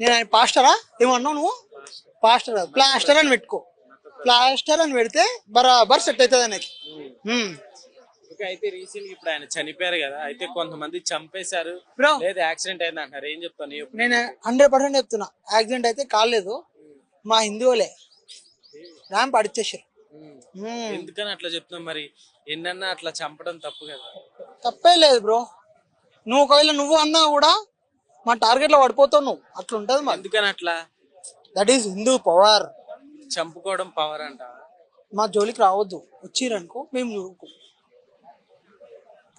నేను ఆయన పాస్టరా ఏమన్నావు నువ్వు? పాస్టర్ కాదు, ప్లాస్టర్ అని పెట్టుకో. ప్లాస్టర్ అని పెడితే బరాబర్ సెట్ అవుతుంది ఆయనకి. అయితే రీసెంట్ ఇప్పుడు ఆయన చనిపోయారు కదా, అయితే కొంతమంది చంపేశారు బ్రో లేదా యాక్సిడెంట్ అయింది అంటారు, ఏం చెప్తాను? నేను 100% చెప్తున్నా, యాక్సిడెంట్ అయితే కాలేదు. మా హిందువులే ర్యాంప్ అడిచేసారు. ఎందుకని అట్లా చెప్తున్నాం మరి? ఎన్నన్నా అట్లా చంపడం తప్పు కదా? తప్పే లేదు బ్రో. నువ్వు ఒకవేళ నువ్వు అన్నా కూడా మా టార్గెట్ లో పడిపోతావు నువ్వు. అట్లా ఉంటది మరి. ఎందుకని అట్లా? That is Hindu power. చంపుకోవడం పవర్ అంట. మా జోలికి రావద్దు, వచ్చిరనుకో మేము చూడుకో.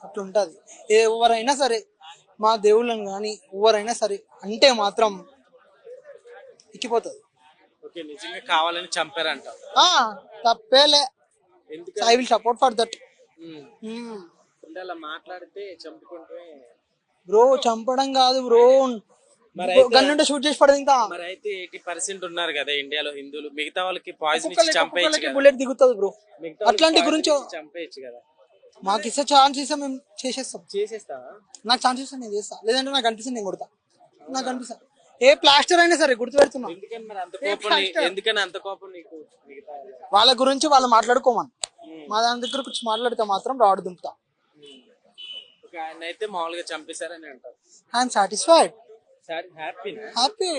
అట్లా ఉంటది. ఎవరైనా సరే మా దేవుళ్ళని కానీ ఎవరైనా సరే అంటే మాత్రం ఎక్కిపోతుంది. ఓకే, నిజంగా కావాలని చంపారంట. తప్పేలే. ఎందుకు I will support for that. అంటే అలా మాట్లాడితే చంపుకుంటే బ్రో చంపడం కాదు బ్రో, గన్నుంటే షూట్ చేసి పడదు. ఇంకా మరి అయితే 80% ఉన్నారు కదా ఇండియాలో హిందువులు, మిగతా వాళ్ళకి పాయిజన్ ఇచ్చి చంపేయచ్చు కదా? బుల్లెట్ దిగుతుంది బ్రో. అట్లాంటి గురించి చంపేయచ్చు కదా? మాకు ఇస్తే ఛాన్స్ ఇస్తే మేము చేసేస్తాం. చేసేస్తావా? నాకు ఛాన్స్ ఇస్తే నేను చేస్తా, లేదంటే నాకు అనిపిస్తుంది నేను కొడతా. నాకు అనిపిస్తా ఏ ప్లాస్టర్ అయినా సరే గుర్తు పెడుతున్నా. ఎందుకని మరి అంత కోపం? ఎందుకని అంత కోపం నీకు? వాళ్ళ గురించి వాళ్ళు మాట్లాడుకోమని, మా దాని దగ్గర వచ్చి మాట్లాడితే మాత్రం రాడు దింపుతా. ఆయన అయితే మామూలుగా చంపేశారని అంటారు. I'm satisfied, happy. హ్యాపీ.